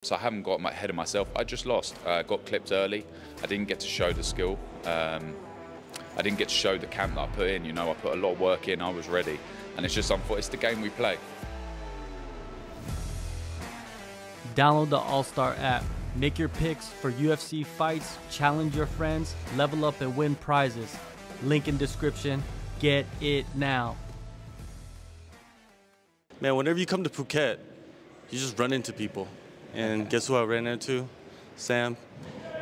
So I haven't got my head of myself. I just lost. I got clipped early. I didn't get to show the skill. I didn't get to show the camp that I put in. You know, I put a lot of work in. I was ready, and it's just unfortunate. It's the game we play. Download the AllStar app. Make your picks for UFC fights, challenge your friends, level up and win prizes. Link in description. Get it now. Man, whenever you come to Phuket, you just run into people. And guess who I ran into? Sam,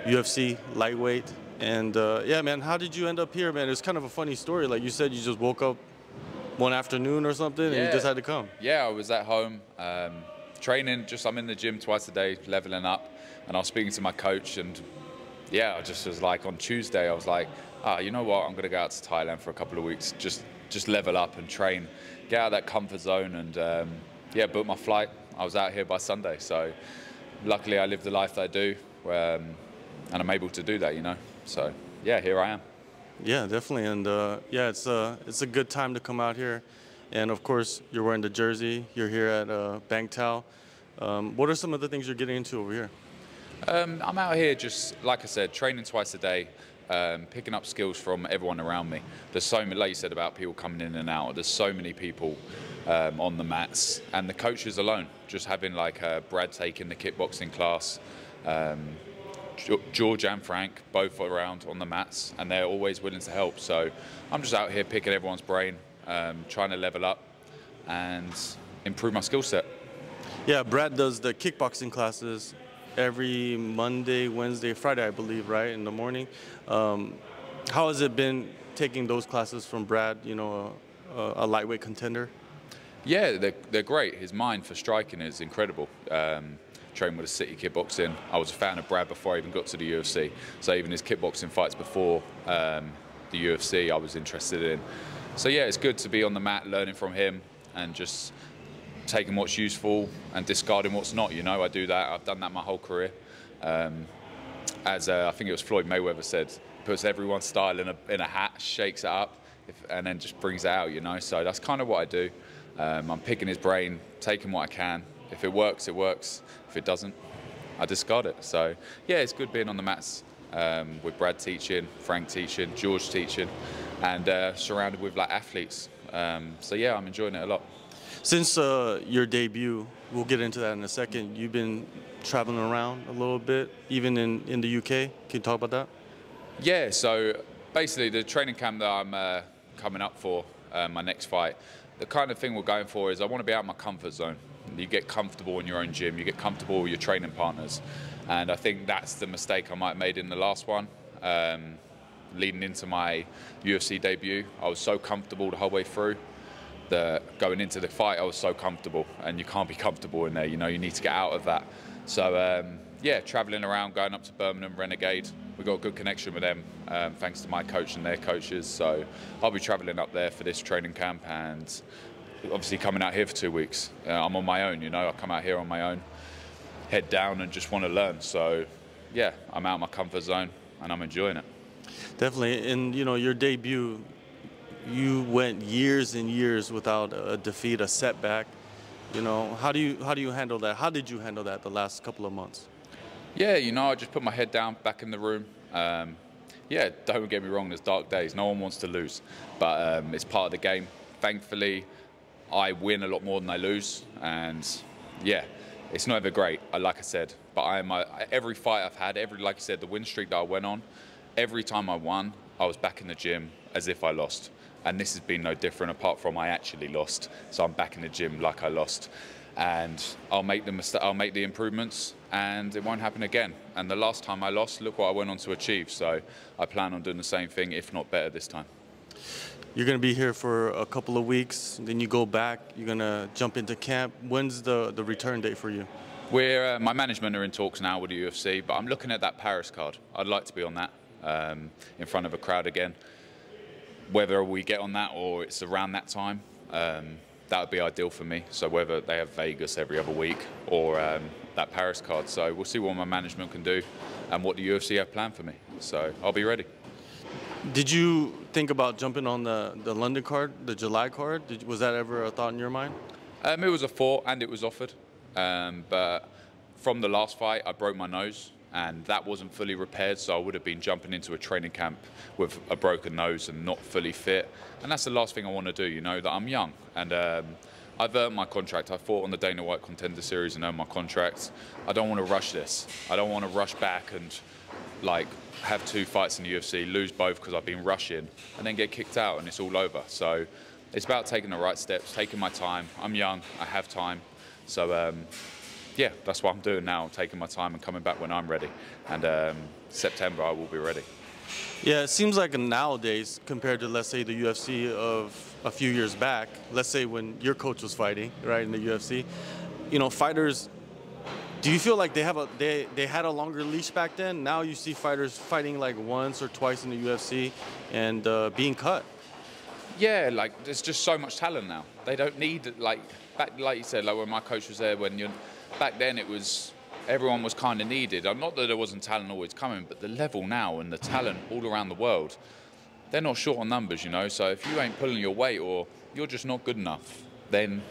UFC, lightweight. And yeah, man, how did you end up here, man? It's kind of a funny story. Like you said, you just woke up one afternoon or something and you just had to come. Yeah, I was at home, training, I'm in the gym twice a day, leveling up. And I was speaking to my coach, and yeah, I just was like, on Tuesday, I was like, you know what, I'm going to go out to Thailand for a couple of weeks, just level up and train, get out of that comfort zone, and yeah, book my flight. I was out here by Sunday, so luckily I live the life that I do, and I'm able to do that, you know. So yeah, here I am. Yeah, definitely, and yeah, it's a good time to come out here, and of course you're wearing the jersey. You're here at Bangtao. What are some of the things you're getting into over here? I'm out here just, like I said, training twice a day, picking up skills from everyone around me. There's so many, like you said, about people coming in and out. There's so many people on the mats, and the coaches alone. Just having like Brad taking the kickboxing class, George and Frank both around on the mats, and they're always willing to help. So I'm just out here picking everyone's brain, trying to level up and improve my skill set. Yeah, Brad does the kickboxing classes every Monday, Wednesday, Friday, I believe, right, in the morning. How has it been taking those classes from Brad, you know, a lightweight contender? Yeah, they're great. His mind for striking is incredible. Trained with a City Kickboxing. I was a fan of Brad before I even got to the UFC. So even his kickboxing fights before the UFC, I was interested in. So yeah, it's good to be on the mat, learning from him, and just taking what's useful and discarding what's not. You know, I do that. I've done that my whole career. As I think it was Floyd Mayweather said, puts everyone's style in a hat, shakes it up, and then just brings it out. You know, so that's kind of what I do. I'm picking his brain, taking what I can. If it works, it works. If it doesn't, I discard it. So yeah, it's good being on the mats with Brad teaching, Frank teaching, George teaching, and surrounded with like athletes. So yeah, I'm enjoying it a lot. Since your debut, we'll get into that in a second, you've been traveling around a little bit, even in the UK. Can you talk about that? Yeah, so basically the training camp that I'm coming up for, my next fight, the kind of thing we're going for is I want to be out of my comfort zone. You get comfortable in your own gym, you get comfortable with your training partners. And I think that's the mistake I might have made in the last one. Leading into my UFC debut, I was so comfortable the whole way through. Going into the fight, I was so comfortable, and you can't be comfortable in there. You know, you need to get out of that. So yeah, traveling around, going up to Birmingham, Renegade. We got a good connection with them, thanks to my coach and their coaches. So I'll be traveling up there for this training camp, and obviously coming out here for 2 weeks. I'm on my own, you know. I come out here on my own, head down, and just want to learn. So yeah, I'm out of my comfort zone, and I'm enjoying it. Definitely, and you know, your debut, you went years and years without a defeat, a setback. You know, how do you handle that? How did you handle that the last couple of months? Yeah, you know, I just put my head down, back in the room. Yeah, don't get me wrong, there's dark days. No one wants to lose, but it's part of the game. Thankfully, I win a lot more than I lose, and yeah, it's not ever great, like I said. But every fight I've had, like you said, the win streak that I went on, every time I won, I was back in the gym as if I lost. And this has been no different, apart from I actually lost. So I'm back in the gym like I lost. And I'll make the improvements, and it won't happen again. And the last time I lost, look what I went on to achieve. So I plan on doing the same thing, if not better this time. You're going to be here for a couple of weeks, then you go back, you're going to jump into camp. When's the return date for you? My management are in talks now with the UFC, but I'm looking at that Paris card. I'd like to be on that in front of a crowd again. Whether we get on that or it's around that time, that would be ideal for me. So whether they have Vegas every other week or that Paris card. So we'll see what my management can do and what the UFC have planned for me. So I'll be ready. Did you think about jumping on the London card, the July card? Was that ever a thought in your mind? It was a thought, and it was offered. But from the last fight, I broke my nose, and that wasn't fully repaired, so I would have been jumping into a training camp with a broken nose and not fully fit. And that's the last thing I want to do, you know, that I'm young. And I've earned my contract. I fought on the Dana White Contender Series and earned my contract. I don't want to rush this. I don't want to rush back and like have 2 fights in the UFC, lose both because I've been rushing, and then get kicked out and it's all over. So it's about taking the right steps, taking my time. I'm young, I have time. So yeah, that's what I'm doing now, taking my time and coming back when I'm ready. And September, I will be ready. Yeah, it seems like nowadays, compared to, let's say, the UFC of a few years back, let's say when your coach was fighting, right, in the UFC, you know, fighters, do you feel like they had a longer leash back then? Now you see fighters fighting like once or twice in the UFC and being cut. Yeah, like there's just so much talent now. They don't need, like you said, like when my coach was there, back then it was, everyone was kind of needed. Not that there wasn't talent always coming, but the level now and the talent all around the world, they're not short on numbers, you know. So if you ain't pulling your weight or you're just not good enough, then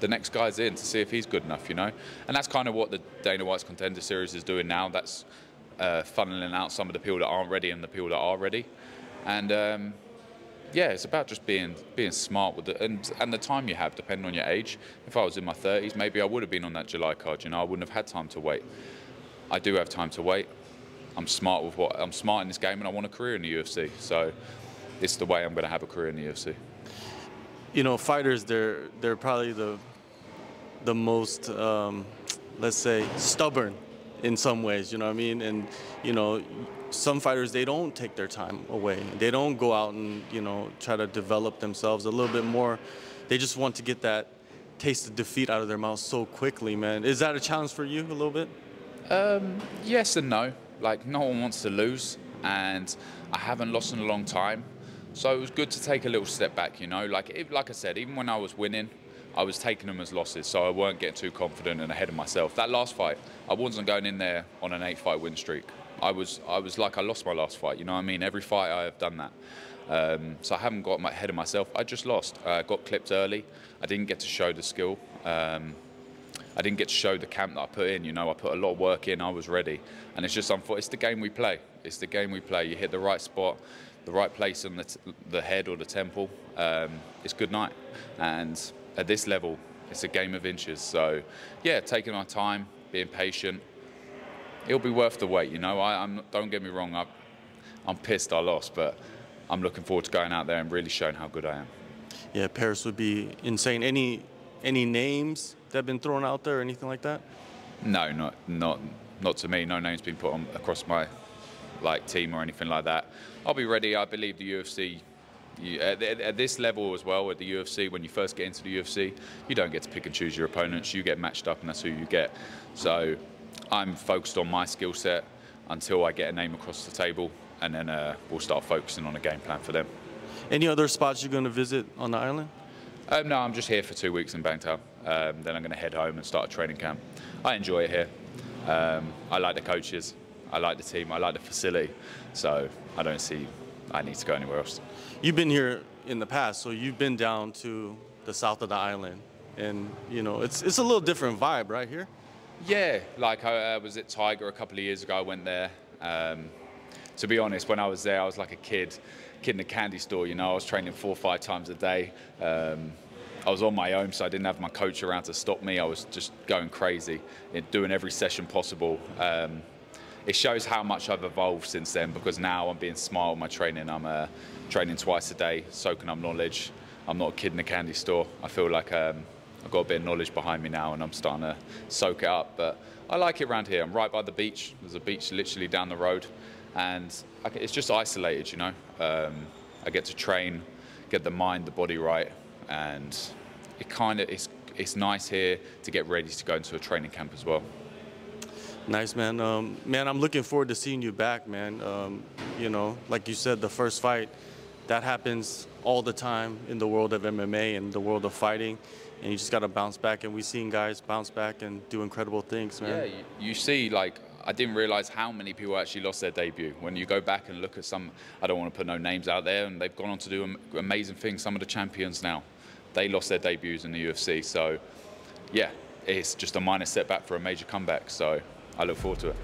the next guy's in to see if he's good enough, you know. And that's kind of what the Dana White's Contender Series is doing now. That's funneling out some of the people that aren't ready and the people that are ready. And yeah, it's about just being smart with it and the time you have, depending on your age. If I was in my 30s, maybe I would have been on that July card. You know, I wouldn't have had time to wait. I do have time to wait. I'm smart in this game, and I want a career in the UFC. So it's the way I'm going to have a career in the UFC. You know, fighters, they're probably the most, let's say, stubborn in some ways. You know what I mean? And you know, some fighters, they don't take their time away. They don't go out and, you know, try to develop themselves a little bit more. They just want to get that taste of defeat out of their mouth so quickly, man. Is that a challenge for you a little bit? Yes and no. Like, no one wants to lose, and I haven't lost in a long time. So it was good to take a little step back, you know. Like I said, even when I was winning, I was taking them as losses, so I weren't getting too confident and ahead of myself. That last fight, I wasn't going in there on an 8-fight win streak. I was like I lost my last fight, you know what I mean? Every fight I have done that. So I haven't got my head of myself. I just lost. I got clipped early. I didn't get to show the skill. I didn't get to show the camp that I put in, you know. I put a lot of work in. I was ready. And it's just unfortunate. It's the game we play. It's the game we play. You hit the right spot, the right place on the head or the temple. It's good night. And at this level, it's a game of inches. So, yeah, taking my time, being patient. It'll be worth the wait, you know. Don't get me wrong, I'm pissed I lost, but I'm looking forward to going out there and really showing how good I am. Yeah, Paris would be insane. Any names that have been thrown out there or anything like that? No, not to me. No names been put on across my team or anything like that. I'll be ready. I believe the UFC. At this level as well, at the UFC, when you first get into the UFC, you don't get to pick and choose your opponents. You get matched up, and that's who you get. So I'm focused on my skill set until I get a name across the table, and then we'll start focusing on a game plan for them. Any other spots you're going to visit on the island? No, I'm just here for 2 weeks in Bangtao. Then I'm going to head home and start a training camp. I enjoy it here. I like the coaches. I like the team. I like the facility. So I don't see I need to go anywhere else. You've been here in the past, so you've been down to the south of the island. And, you know, it's a little different vibe right here. Yeah, like I was at Tiger a couple of years ago. I went there. To be honest, when I was there, I was like a kid in a candy store. You know, I was training 4 or 5 times a day. I was on my own, so I didn't have my coach around to stop me. I was just going crazy, doing every session possible. It shows how much I've evolved since then, because now I'm being smart with my training. I'm training twice a day, soaking up knowledge. I'm not a kid in a candy store. I feel like I've got a bit of knowledge behind me now, and I'm starting to soak it up. But I like it around here. I'm right by the beach. There's a beach literally down the road, and it's just isolated, you know. I get to train, get the mind, the body right, and it's nice here to get ready to go into a training camp as well. Nice, man. Man, I'm looking forward to seeing you back, man. You know, like you said, the first fight, that happens all the time in the world of MMA and the world of fighting, and you just got to bounce back. And we've seen guys bounce back and do incredible things, man. Yeah, you see, like, I didn't realize how many people actually lost their debut. When you go back and look at some, I don't want to put no names out there, and they've gone on to do amazing things. Some of the champions now, they lost their debuts in the UFC. So, yeah, it's just a minor setback for a major comeback. So I look forward to it.